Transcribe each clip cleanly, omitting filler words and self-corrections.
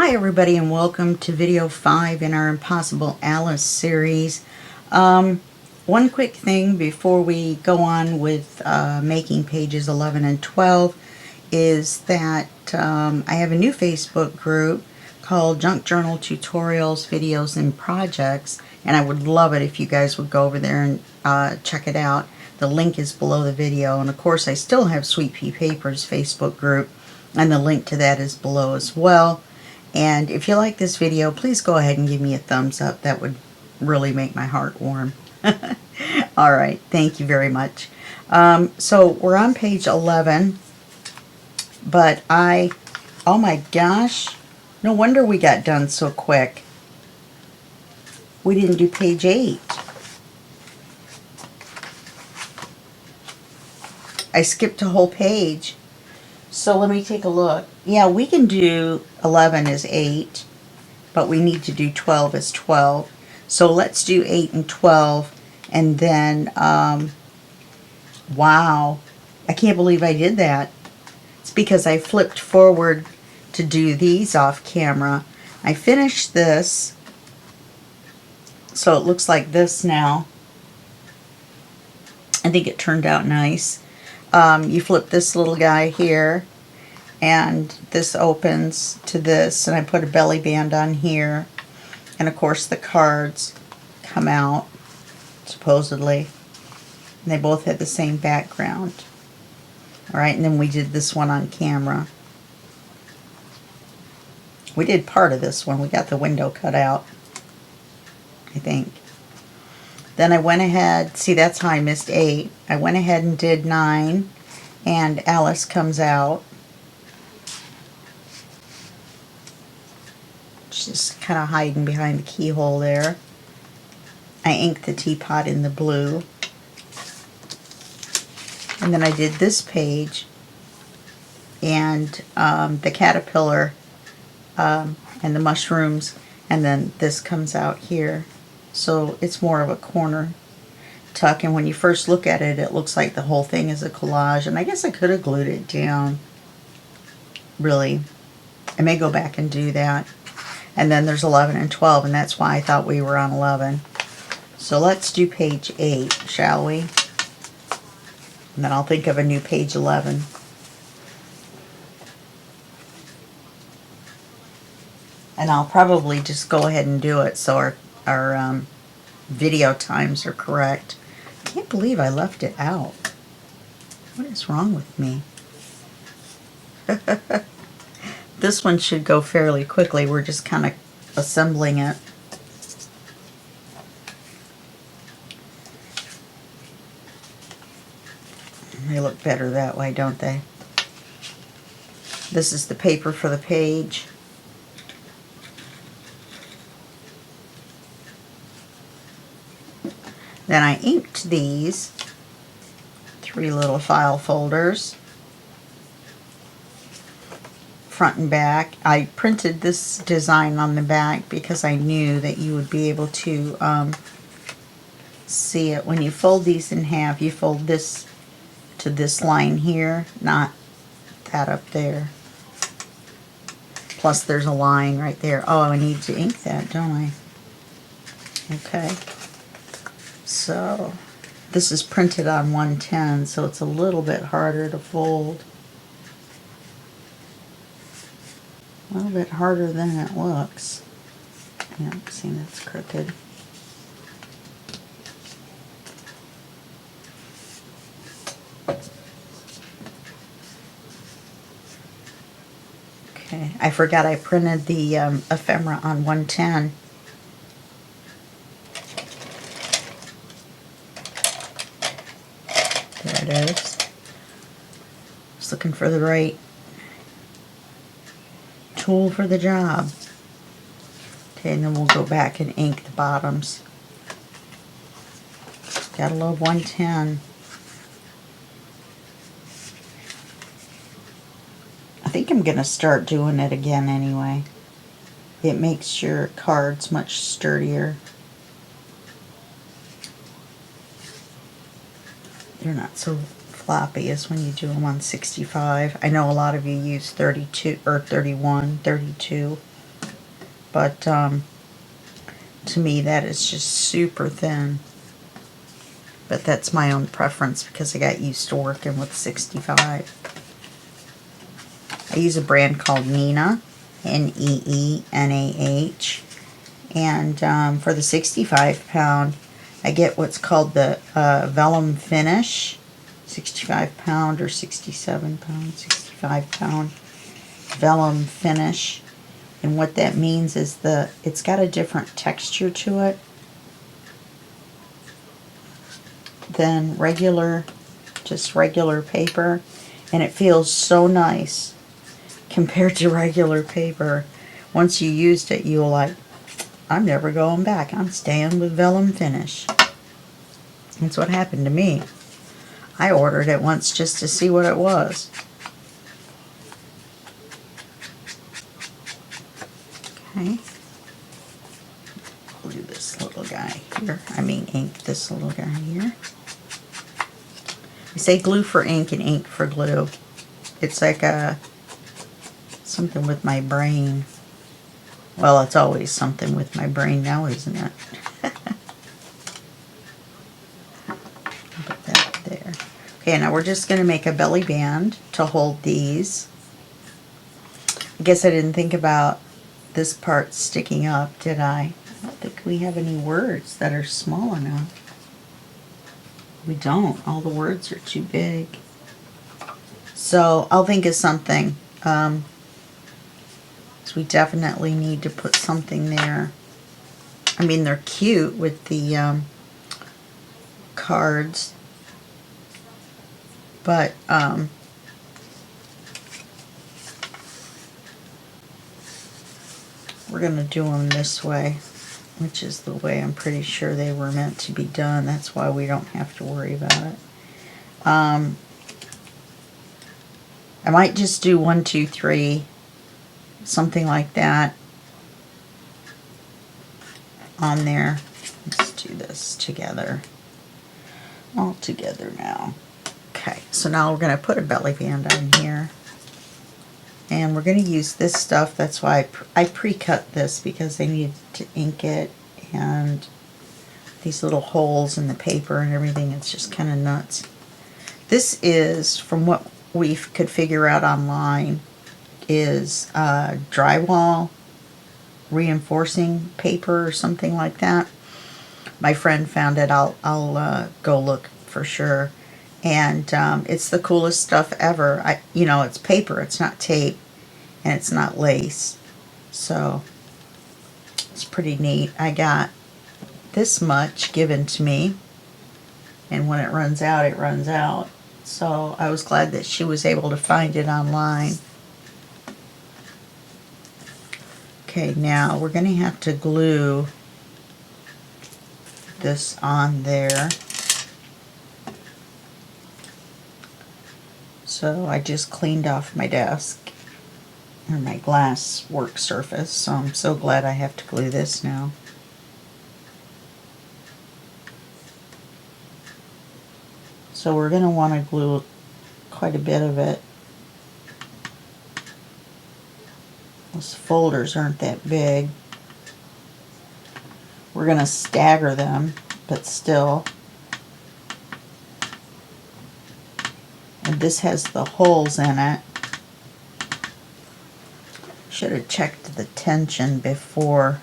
Hi everybody and welcome to video 5 in our Impossible Alice series. One quick thing before we go on with making pages 11 and 12 is that I have a new Facebook group called Junk Journal Tutorials, Videos, and Projects, and I would love it if you guys would go over there and check it out. The link is below the video, and of course I still have Sweet Pea Papers Facebook group, and the link to that is below as well. And if you like this video, please go ahead and give me a thumbs up. That would really make my heart warm. Alright, thank you very much. So we're on page 11, but oh my gosh, no wonder we got done so quick. We didn't do page 8. I skipped a whole page. So let me take a look. Yeah, we can do 11 as 8, but we need to do 12 as 12. So let's do 8 and 12, and then, wow, I can't believe I did that. It's because I flipped forward to do these off camera. I finished this, so it looks like this now. I think it turned out nice. You flip this little guy here, and this opens to this, and I put a belly band on here, and of course the cards come out, supposedly, and they both had the same background. Alright, and then we did this one on camera. We did part of this one. We got the window cut out, I think. Then I went ahead, see, that's how I missed 8. I went ahead and did 9, and Alice comes out. She's kind of hiding behind the keyhole there. I inked the teapot in the blue. And then I did this page, and the caterpillar and the mushrooms, and then this comes out here. So it's more of a corner tuck, and when you first look at it, it looks like the whole thing is a collage, and I guess I could have glued it down. Really, I may go back and do that. And then there's 11 and 12, and that's why I thought we were on 11. So let's do page 8, shall we? And then I'll think of a new page 11. And I'll probably just go ahead and do it so our video times are correct. I can't believe I left it out. What is wrong with me? This one should go fairly quickly. We're just kind of assembling it. They look better that way, don't they? This is the paper for the page. Then I inked these 3 little file folders, front and back. I printed this design on the back because I knew that you would be able to see it. When you fold these in half, you fold this to this line here, not that up there. Plus there's a line right there. Oh, I need to ink that, don't I? Okay. So this is printed on 110, so it's a little bit harder to fold. A little bit harder than it looks. Yeah, see, that's crooked. Okay, I forgot I printed the ephemera on 110. There it is. Just looking for the right tool for the job. Okay, and then we'll go back and ink the bottoms. Gotta love 110. I think I'm gonna start doing it again anyway. It makes your cards much sturdier. They're not so floppy as when you do them on 65. I know a lot of you use 32 or 31, 32. but to me that is just super thin. But that's my own preference because I got used to working with 65. I use a brand called Neenah, N-E-E-N-A-H. And for the 65 pound, I get what's called the vellum finish. 65 pound or 67 pound, 65 pound vellum finish. And what that means is it's got a different texture to it than just regular paper, and it feels so nice compared to regular paper. Once you used it, you'll like, I'm never going back. I'm staying with vellum finish. That's what happened to me. I ordered it once just to see what it was. Okay. Glue this little guy here. Ink this little guy here. I say glue for ink and ink for glue. It's like something with my brain. Well, it's always something with my brain now, isn't it? Put that there. Okay, now we're just going to make a belly band to hold these. I guess I didn't think about this part sticking up, did I? I don't think we have any words that are small enough. We don't. All the words are too big. So I'll think of something. So we definitely need to put something there. I mean, they're cute with the cards, but we're going to do them this way, which is the way I'm pretty sure they were meant to be done. That's why we don't have to worry about it. I might just do 1, 2, 3, something like that on there. Let's do this together. All together now. Okay, so now we're going to put a belly band on here. And we're going to use this stuff. That's why I pre-cut this, because I needed to ink it. And these little holes in the paper and everything, it's just kind of nuts. This is, from what we could figure out online, is drywall reinforcing paper or something like that. My friend found it. I'll go look for sure. And it's the coolest stuff ever. It's paper. It's not tape, and it's not lace. So it's pretty neat. I got this much given to me, and when it runs out, it runs out. So I was glad that she was able to find it online. Okay, now we're going to have to glue this on there. So I just cleaned off my desk, or my glass work surface, so I'm so glad I have to glue this now. So we're going to want to glue quite a bit of it. Those folders aren't that big. We're going to stagger them, but still. And this has the holes in it. Should have checked the tension before.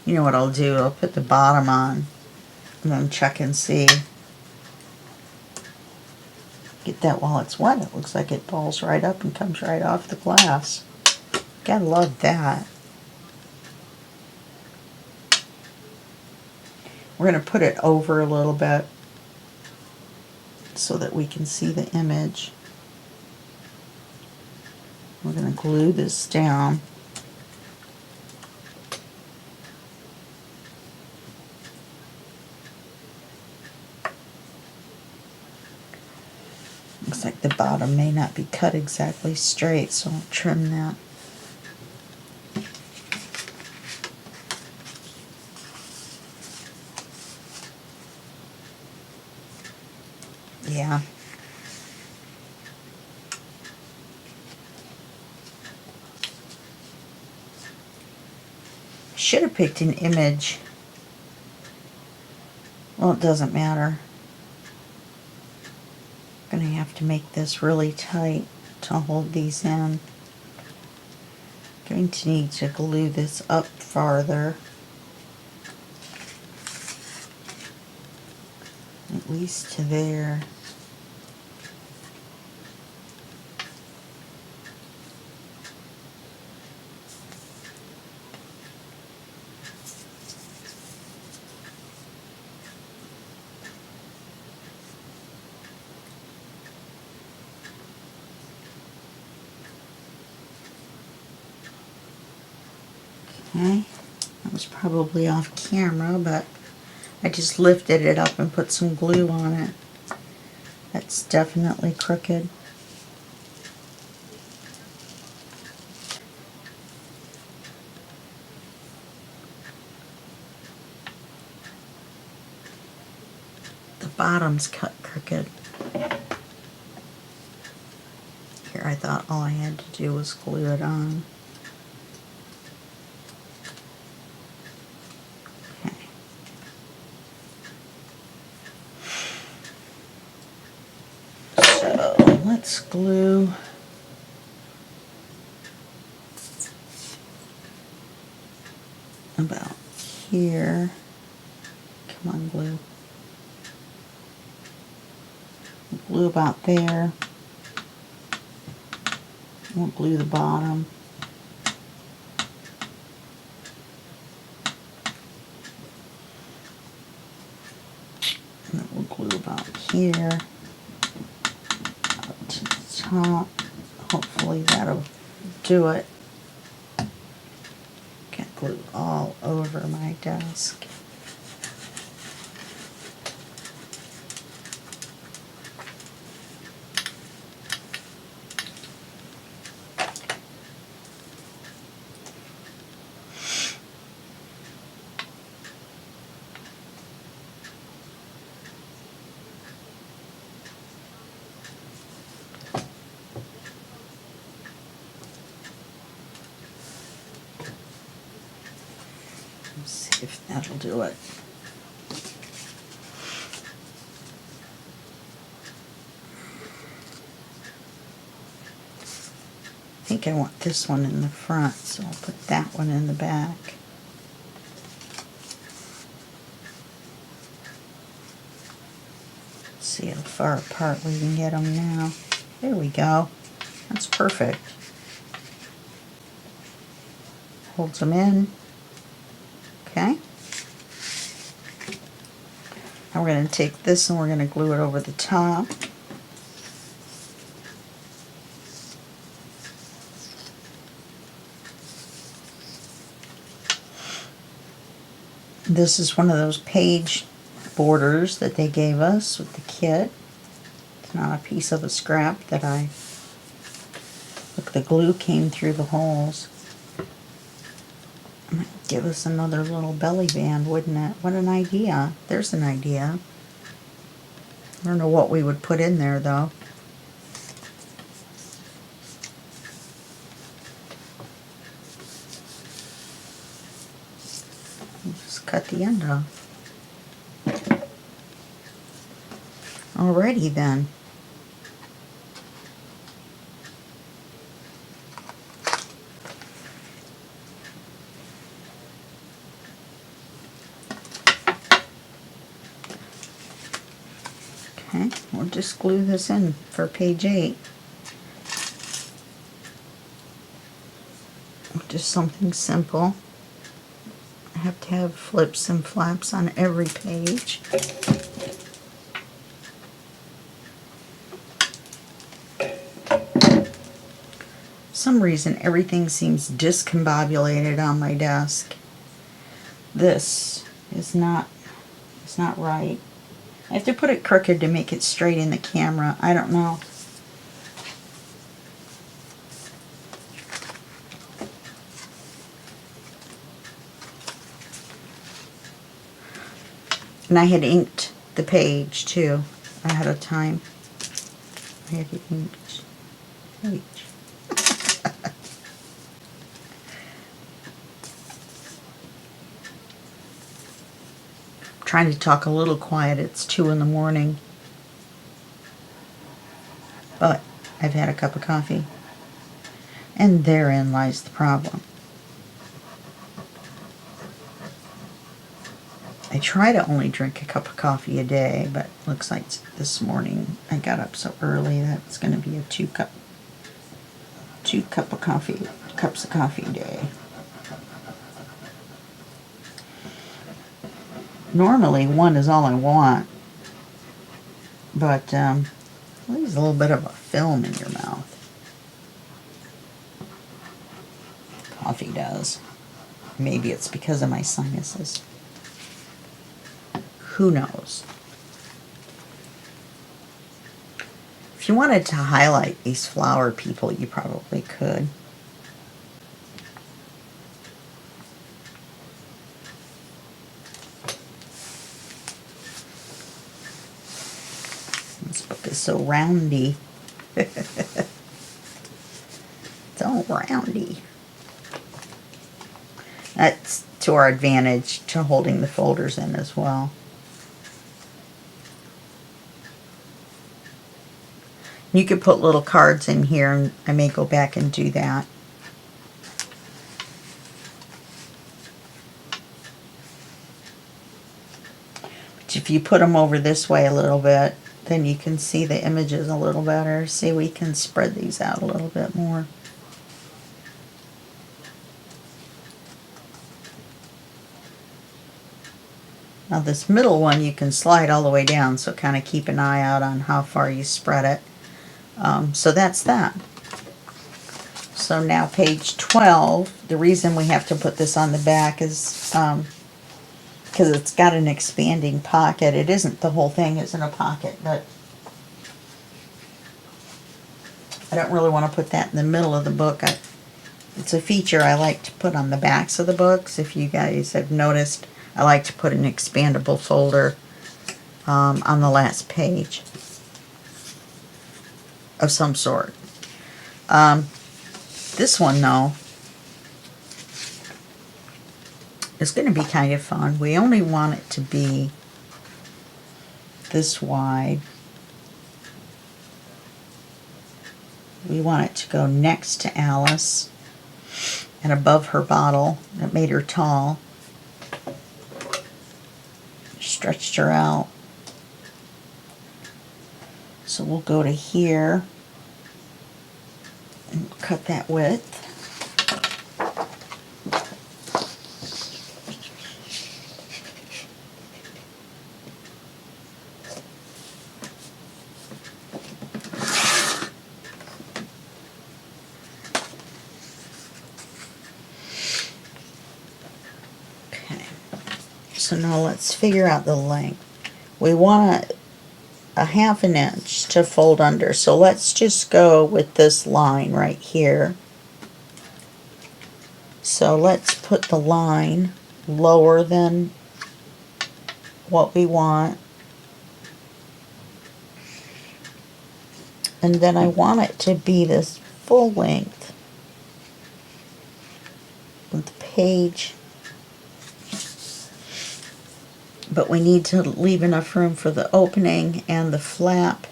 You know what I'll do? I'll put the bottom on and then check and see. Get that while it's wet. It looks like it balls right up and comes right off the glass. Gotta love that. We're going to put it over a little bit so that we can see the image. We're going to glue this down. Looks like the bottom may not be cut exactly straight, so I'll trim that. Yeah. should have picked an image. Well, it doesn't matter. I'm going to have to make this really tight to hold these in. Going to need to glue this up farther. At least to there. Okay, that was probably off camera, but I just lifted it up and put some glue on it. That's definitely crooked. The bottom's cut crooked. Here, I thought all I had to do was glue it on. Let's glue about here. Come on, glue. Glue about there. We'll glue the bottom. And then we'll glue about here. Up to the top. Hopefully that'll do it. Get glue all over my desk. Let's see if that'll do it. I think I want this one in the front, so I'll put that one in the back. Let's see how far apart we can get them now. There we go. That's perfect. Holds them in. Okay. Now we're going to take this and we're going to glue it over the top. This is one of those page borders that they gave us with the kit. It's not a piece of a scrap that I... Look, the glue came through the holes. Might give us another little belly band, wouldn't it? What an idea. There's an idea. I don't know what we would put in there, though. Just cut the end off. Alrighty then. Okay, we'll just glue this in for page 8. Just something simple. I have to have flips and flaps on every page. For some reason everything seems discombobulated on my desk. This is not right. I have to put it crooked to make it straight in the camera. I don't know. And I had inked the page too ahead of time. I had inked page. trying to talk a little quiet. It's 2 in the morning. But I've had a cup of coffee. And therein lies the problem. I try to only drink a cup of coffee a day, but looks like this morning I got up so early that it's going to be a 2 cups of coffee a day. Normally 1 is all I want, but leaves a little bit of a film in your mouth. Coffee does. Maybe it's because of my sinuses. Who knows? If you wanted to highlight these flower people, you probably could. This book is so roundy. It's all roundy. That's to our advantage to holding the folders in as well. You could put little cards in here, and I may go back and do that. But if you put them over this way a little bit, then you can see the images a little better. See, we can spread these out a little bit more. Now this middle one you can slide all the way down, so kind of keep an eye out on how far you spread it. So that's that. So now page 12, the reason we have to put this on the back is because it's got an expanding pocket. It isn't, the whole thing isn't a pocket, but I don't really want to put that in the middle of the book. It's a feature I like to put on the backs of the books. If you guys have noticed, I like to put an expandable folder on the last page of some sort. This one, though, is going to be kind of fun. We only want it to be this wide. We want it to go next to Alice and above her bottle. That made her tall. Stretched her out. So we'll go to here and cut that width. So now let's figure out the length. We want a 1/2 inch to fold under. So let's just go with this line right here. So let's put the line lower than what we want. And then I want it to be this full length of the page. But we need to leave enough room for the opening and the flap.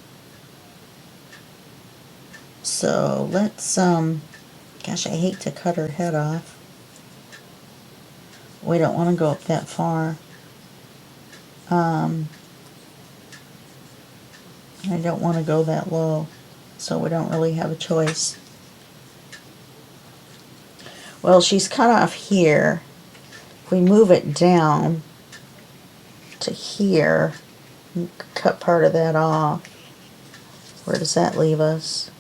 So let's, gosh, I hate to cut her head off. We don't want to go up that far. I don't want to go that low, so we don't really have a choice. Well, she's cut off here. If we move it down to here, cut part of that off. Where does that leave us?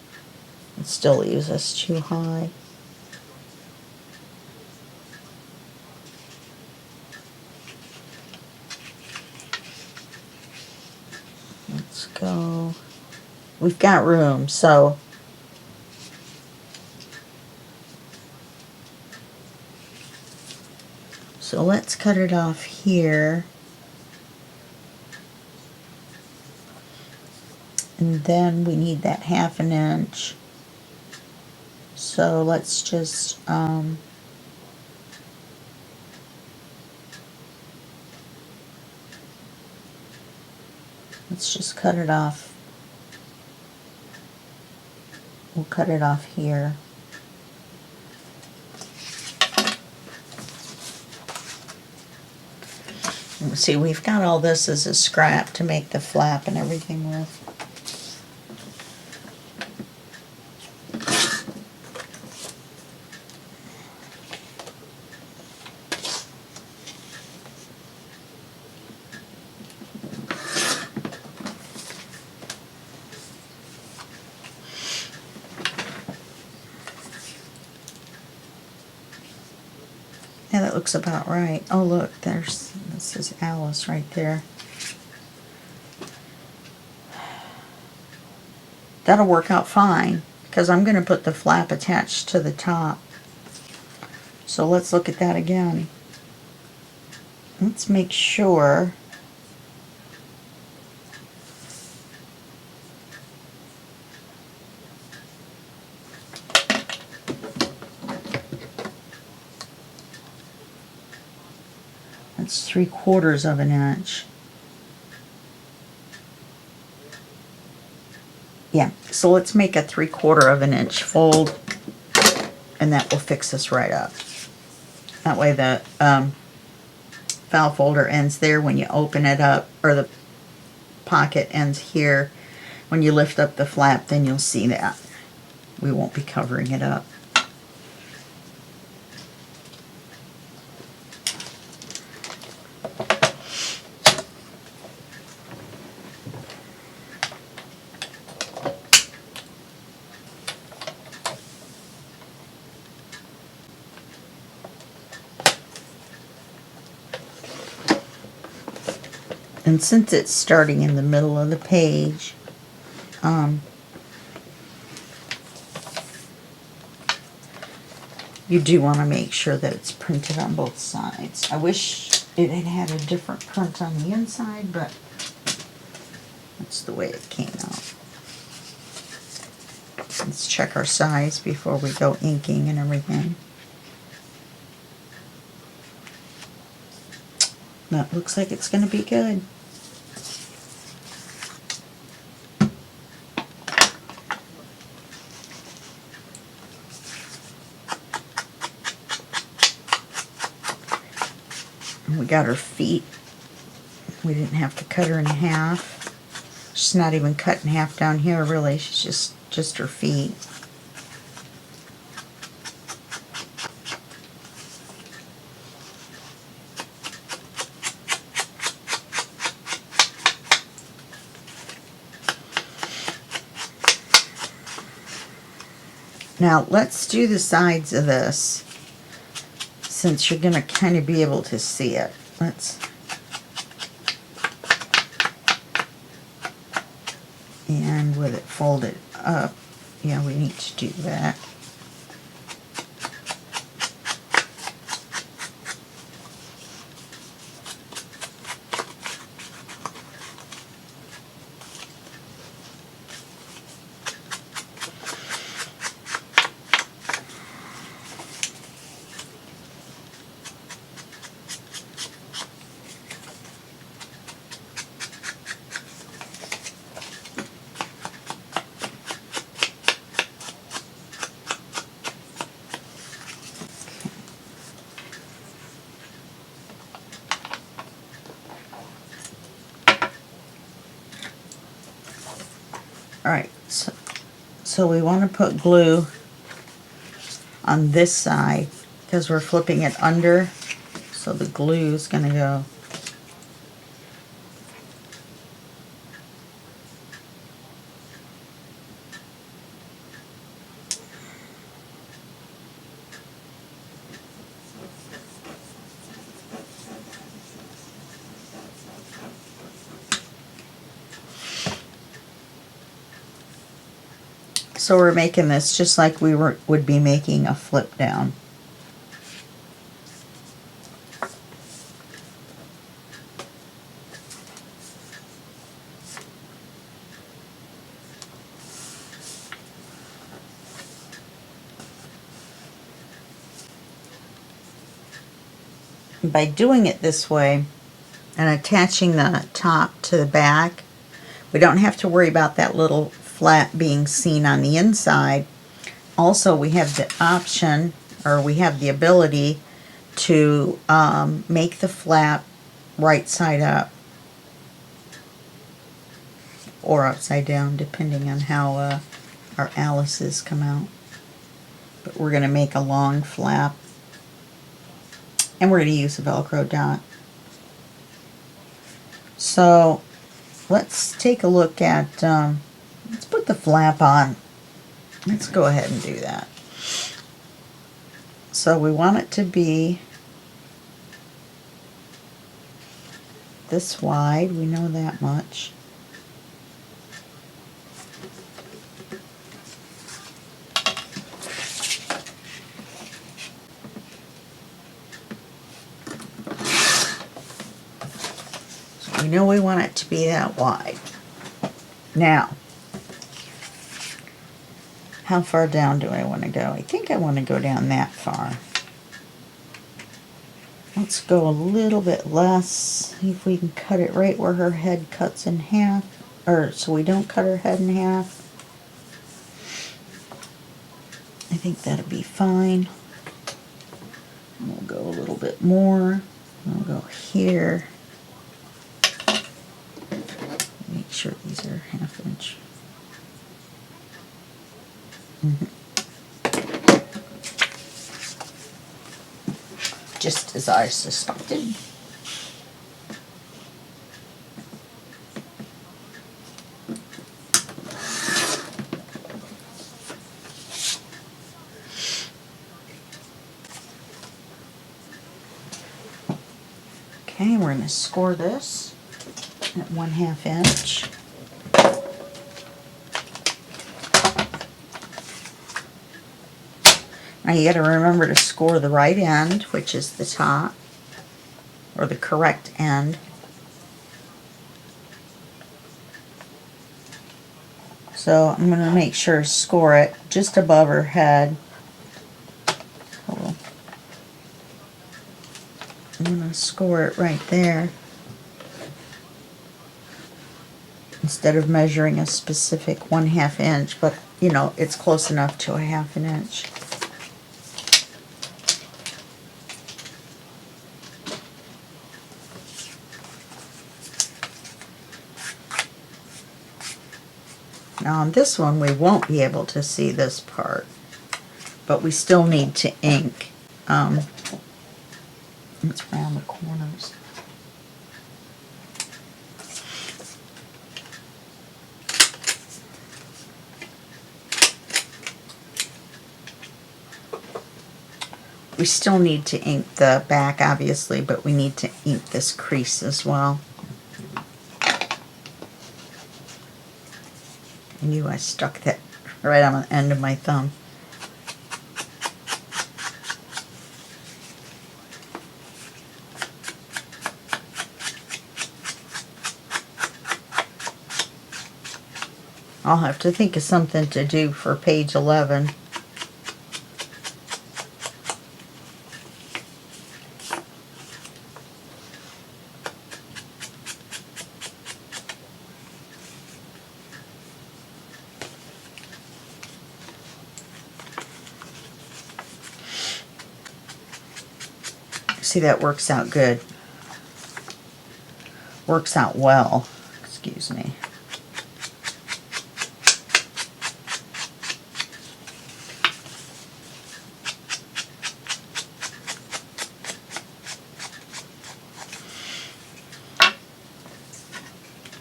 It still leaves us too high. Let's go. We've got room, so let's cut it off here. And then we need that 1/2 inch. So let's just Let's just cut it off. We'll cut it off here. See, we've got all this as a scrap to make the flap and everything with. Yeah, that looks about right. Oh, look, this is Alice right there. That'll work out fine, because I'm going to put the flap attached to the top. So let's look at that again. Let's make sure that's 3/4 of an inch. Yeah, so let's make a 3/4 of an inch fold, and that will fix us right up. That way the file folder ends there when you open it up, or the pocket ends here. When you lift up the flap, then you'll see that. We won't be covering it up. And since it's starting in the middle of the page, you do want to make sure that it's printed on both sides. I wish it had a different print on the inside, but that's the way it came out. Let's check our size before we go inking and everything. That looks like it's going to be good. And we got her feet. We didn't have to cut her in half. She's not even cut in half down here, really. She's just her feet. Now let's do the sides of this, since you're going to kind of be able to see it. And with it folded up, yeah, we need to do that. Alright, so we want to put glue on this side because we're flipping it under, so the glue is going to go. So we're making this just like we would be making a flip down. By doing it this way and attaching the top to the back, we don't have to worry about that little flap being seen on the inside. Also, we have the option, or we have the ability to make the flap right side up or upside down, depending on how our Alice's come out. But we're going to make a long flap, and we're going to use a Velcro dot. So let's take a look at, let's put the flap on. Let's go ahead and do that. So we want it to be this wide, we know that much. So we know we want it to be that wide. Now, how far down do I want to go? I think I want to go down that far. Let's go a little bit less, see if we can cut it right where her head cuts in half, or so we don't cut her head in half. I think that'll be fine. We'll go a little bit more. We'll go here. Make sure these are 1/2 inch. Just as I suspected. Okay, we're going to score this at 1/2 inch. Now you got to remember to score the right end, which is the top, or the correct end. So I'm going to make sure to score it just above her head. I'm going to score it right there, instead of measuring a specific 1/2 inch, but you know, it's close enough to a 1/2 inch. Now on this one we won't be able to see this part, but we still need to ink. Let's round the corners. We still need to ink the back, obviously, but we need to ink this crease as well. I knew I stuck that right on the end of my thumb. I'll have to think of something to do for page 11. See, that works out good. Works out well. Excuse me.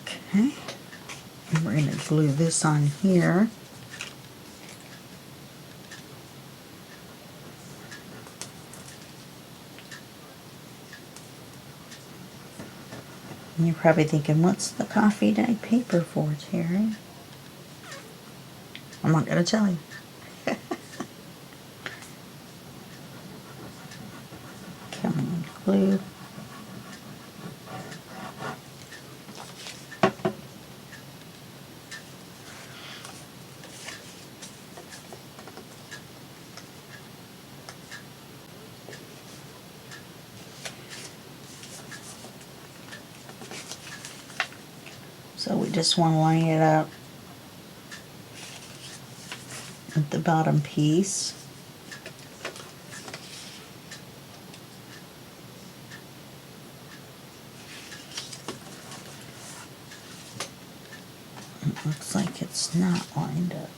Okay. And we're going to glue this on here. And you're probably thinking, what's the coffee dye paper for, Terry? I'm not going to tell you. Come on, glue. So we just want to line it up at the bottom piece. It looks like it's not lined up.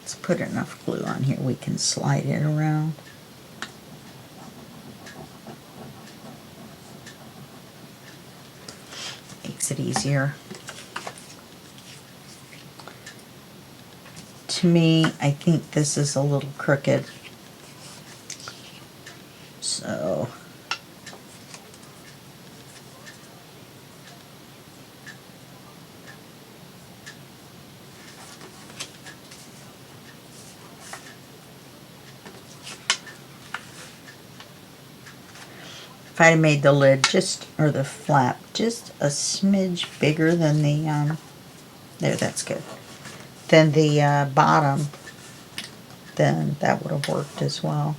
Let's put enough glue on here we can slide it around. Makes it easier. To me, I think this is a little crooked. So if I had made the lid just, or the flap, just a smidge bigger than the, there, that's good, than the bottom, then that would have worked as well.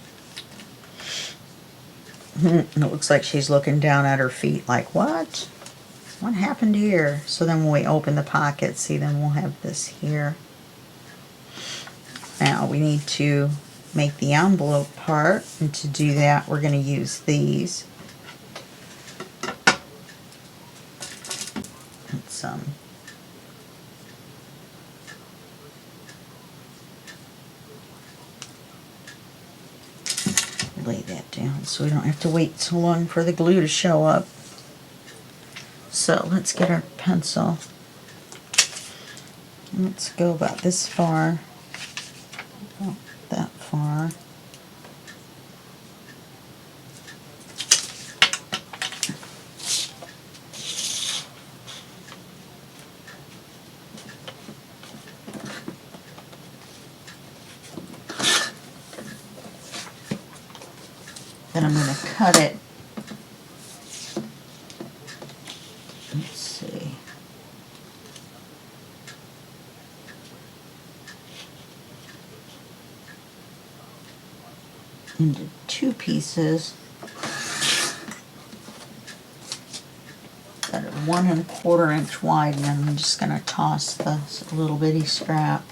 It looks like she's looking down at her feet like, what? What happened here? So then when we open the pocket, see, then we'll have this here. Now we need to make the envelope part, and to do that we're going to use these. Let's lay that down so we don't have to wait so long for the glue to show up. So let's get our pencil. Let's go about this far, about that far. Then I'm going to cut it. Let's see. Into two pieces that are 1 1/4 inch wide, and then I'm just going to toss the little bitty scrap.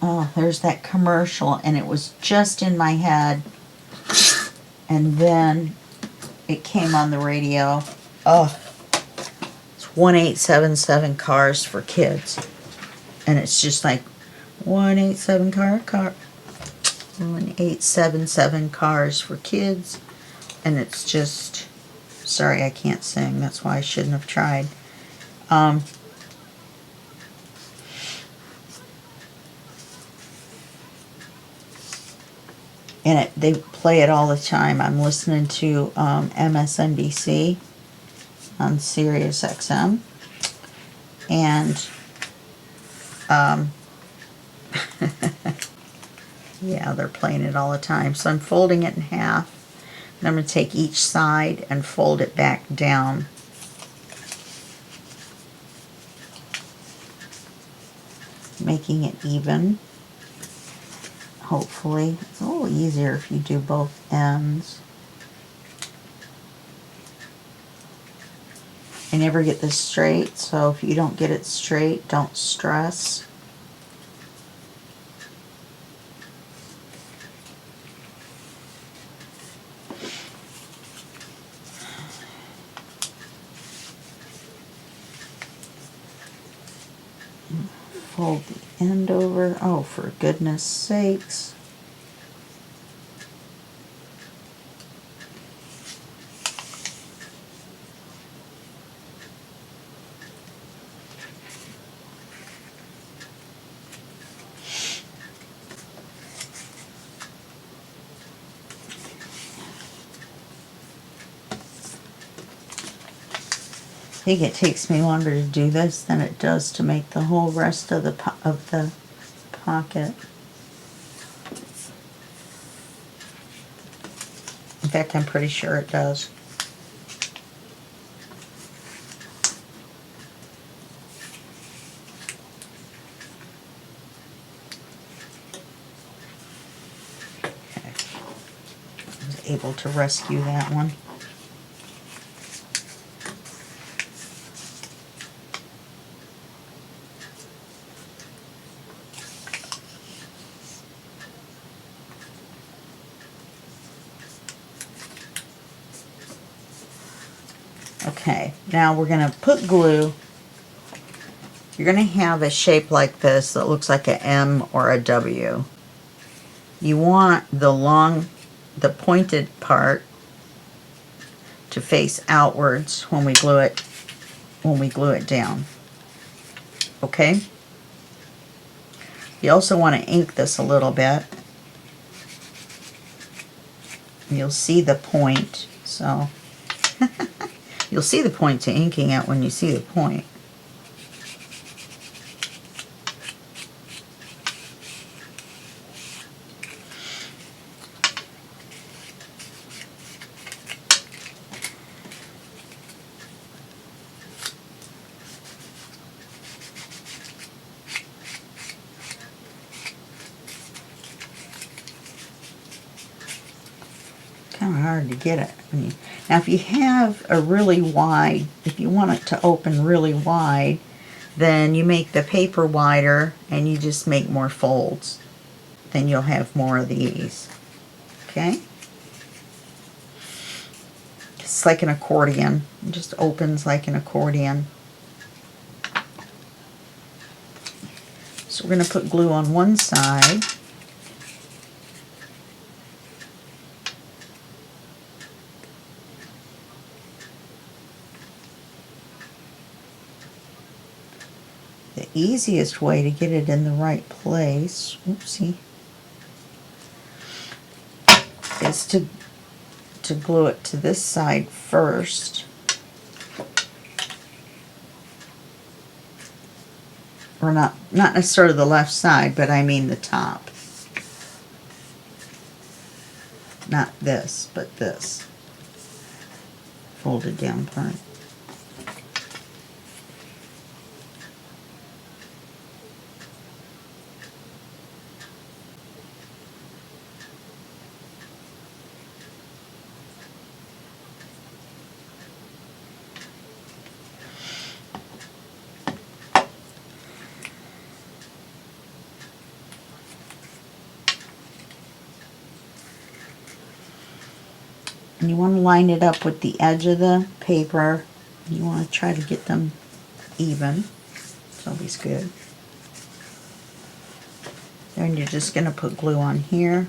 Oh, there's that commercial, and it was just in my head, and then it came on the radio. Oh, it's 1877 cars for kids, and it's just like 1877 cars for kids, and it's just, sorry, I can't sing, that's why I shouldn't have tried. And they play it all the time. I'm listening to MSNBC on Sirius XM, and yeah, they're playing it all the time. So I'm folding it in half, and I'm going to take each side and fold it back down. Making it even. Hopefully. It's a little easier if you do both ends. I never get this straight, so if you don't get it straight, don't stress. Fold the end over. Oh, for goodness sakes. I think it takes me longer to do this than it does to make the whole rest of the pocket. In fact, I'm pretty sure it does. Okay. I was able to rescue that one. Okay, now we're going to put glue. You're going to have a shape like this that looks like an M or a W. You want the pointed part to face outwards when we glue it down. Okay? You also want to ink this a little bit. You'll see the point, so you'll see the point to inking it when you see the point. Kind of hard to get it. Now if you have a really wide, if you want it to open really wide, then you make the paper wider and you just make more folds. Then you'll have more of these. Okay? It's like an accordion. It just opens like an accordion. So we're going to put glue on one side. The easiest way to get it in the right place, oopsie, is to glue it to this side first. Or not necessarily the left side, but I mean the top. Not this, but this. Folded down part. And you want to line it up with the edge of the paper. You want to try to get them even. It's always good. Then you're just going to put glue on here.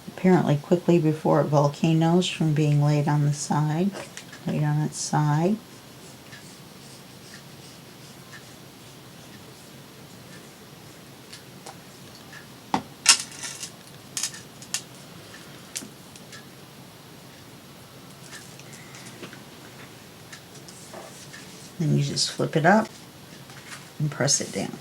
Apparently quickly before it volcanoes from being laid on the side. Laid on its side. Then you just flip it up and press it down.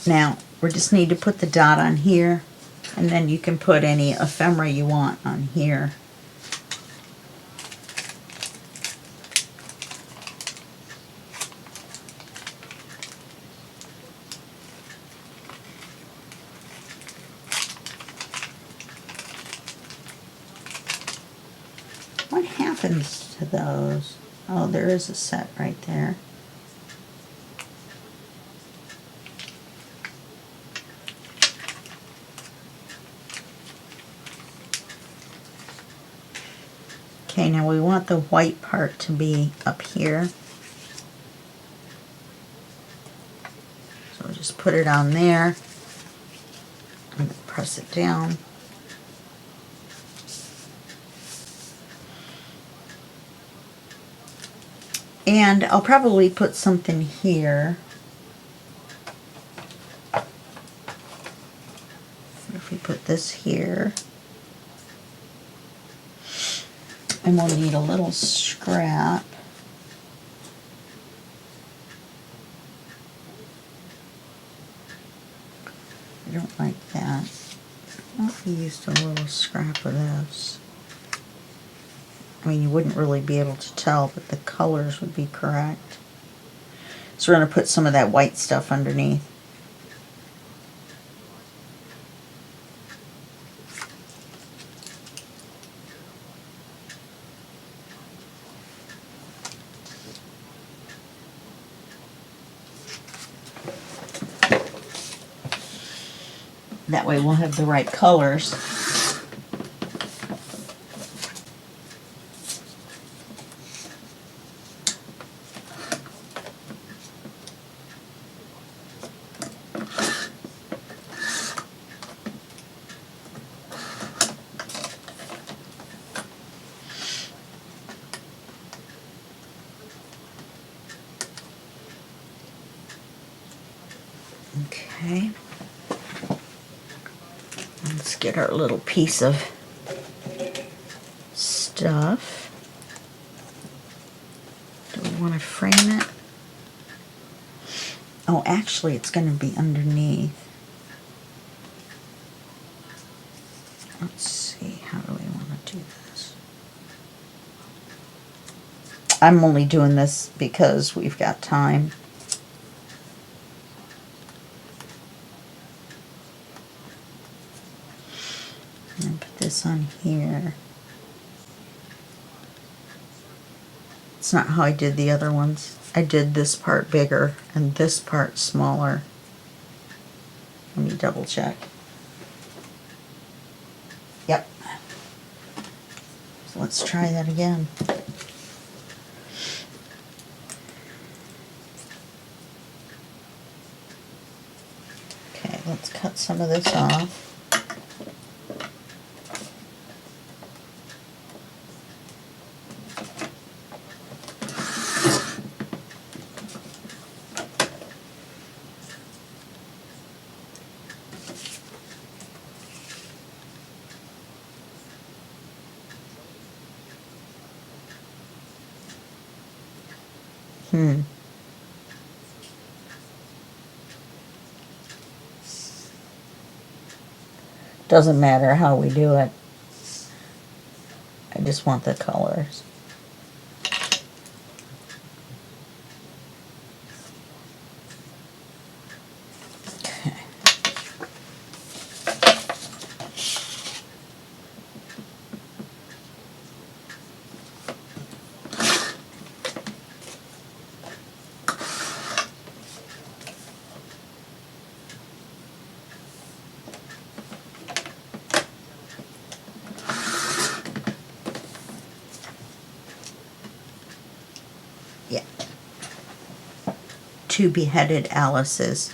Now, we just need to put the dot on here, and then you can put any ephemera you want on here. What happens to those? Oh, there is a set right there. Okay, now we want the white part to be up here. So we'll just put it on there and press it down. And I'll probably put something here. this here. And we'll need a little scrap. I don't like that. If we used a little scrap of this. I mean, you wouldn't really be able to tell, but the colors would be correct. So we're going to put some of that white stuff underneath. That way we'll have the right colors. Okay. Let's get our little piece of stuff. Do we want to frame it? Oh, actually, it's going to be underneath. Let's see, how do we want to do this? I'm only doing this because we've got time. And put this on here. It's not how I did the other ones. I did this part bigger and this part smaller. Let me double check. Yep. So let's try that again. Okay, let's cut some of this off. Doesn't matter how we do it. I just want the colors. Okay. Yeah. Two beheaded Alices.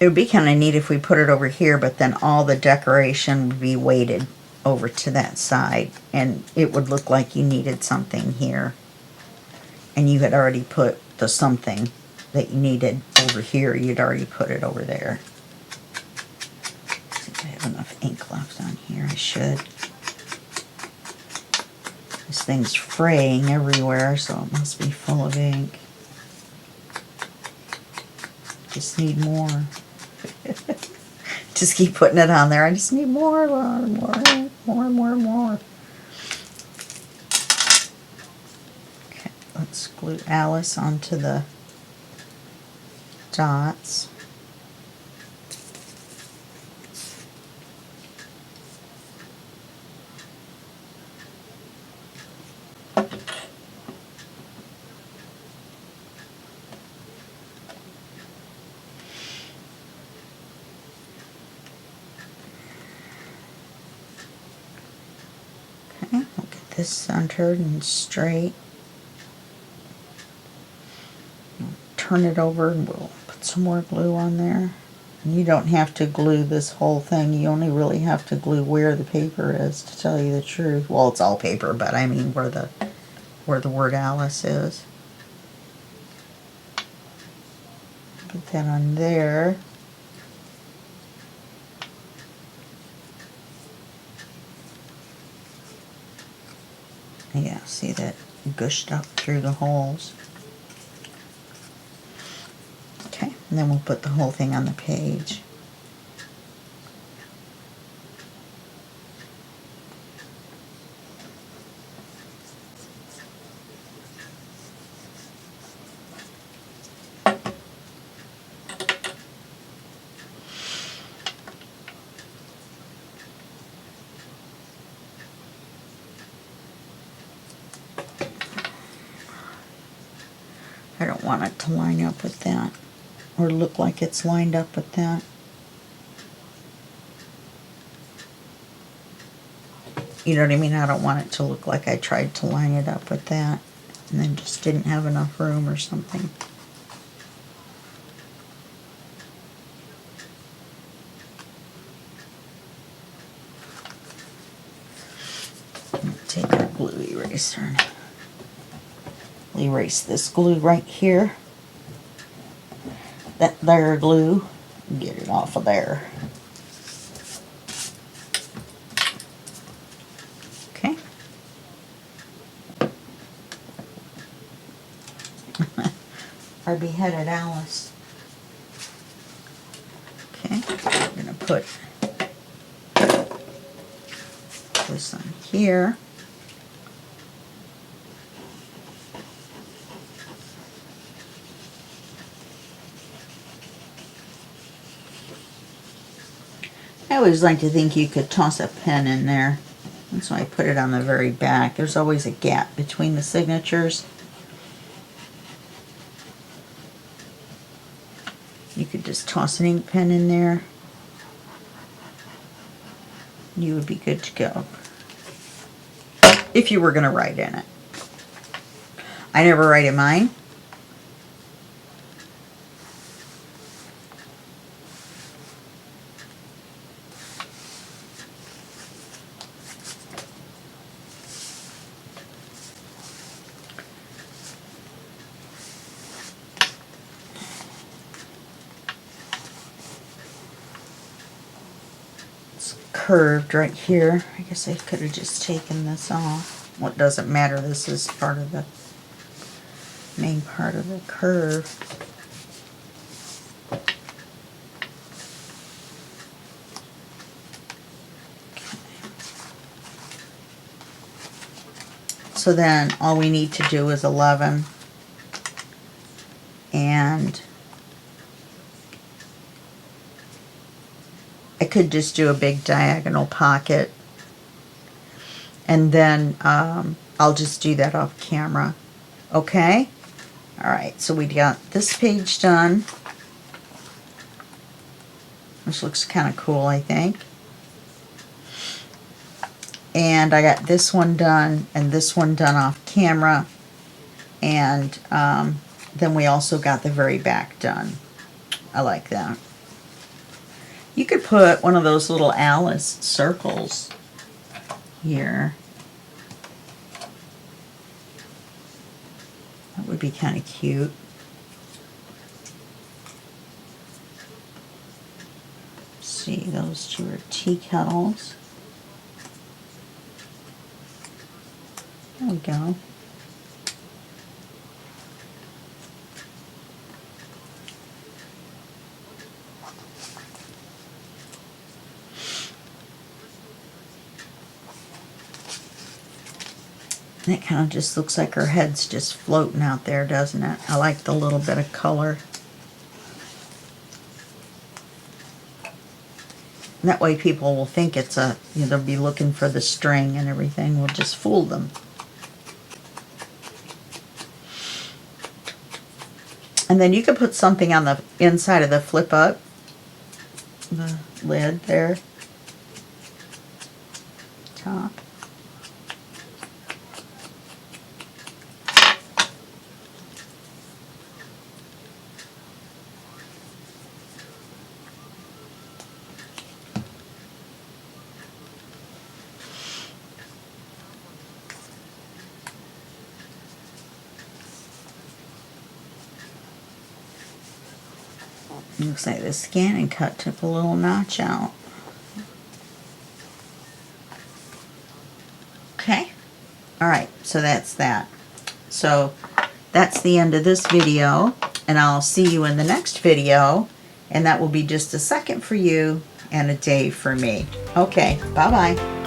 It would be kind of neat if we put it over here, but then all the decoration would be weighted over to that side, and it would look like you needed something here. And you had already put the something that you needed over here. You'd already put it over there. See if I have enough ink left on here. I should. This thing's fraying everywhere, so it must be full of ink. Just need more. Just keep putting it on there. I just need more. Okay, let's glue Alice onto the dots. this centered and straight. Turn it over and we'll put some more glue on there. And you don't have to glue this whole thing. You only really have to glue where the paper is, to tell you the truth. Well, it's all paper, but I mean where the word Alice is. Put that on there. Yeah, see that gushed up through the holes. Okay, and then we'll put the whole thing on the page. I don't want it to line up with that, or look like it's lined up with that. You know what I mean? I don't want it to look like I tried to line it up with that and then just didn't have enough room or something. Take our glue eraser and erase this glue right here. That there glue, get it off of there. Okay. Our beheaded Alice. Okay, I'm gonna put this on here. I always like to think you could toss a pen in there. That's why I put it on the very back. There's always a gap between the signatures. You could just toss an ink pen in there. You would be good to go. If you were going to write in it. I never write in mine. Curved right here. I guess I could have just taken this off. Well, it doesn't matter. This is part of the main part of the curve. So then all we need to do is 11 and I could just do a big diagonal pocket, and then I'll just do that off camera. Okay? Alright, so we got this page done, which looks kind of cool, I think. And I got this one done, and this one done off camera, and then we also got the very back done. I like that. You could put one of those little Alice circles here. That would be kind of cute. See, those two are tea kettles. There we go. And it kind of just looks like her head's just floating out there, doesn't it? I like the little bit of color. And that way people will think it's a, you know, they'll be looking for the string and everything. We'll just fool them. And then you could put something on the inside of the flip up, the lid there, top. Looks like the scanning cut took a little notch out. Okay. Alright, so that's that. So that's the end of this video, and I'll see you in the next video, and that will be just a second for you and a day for me. Okay, bye-bye.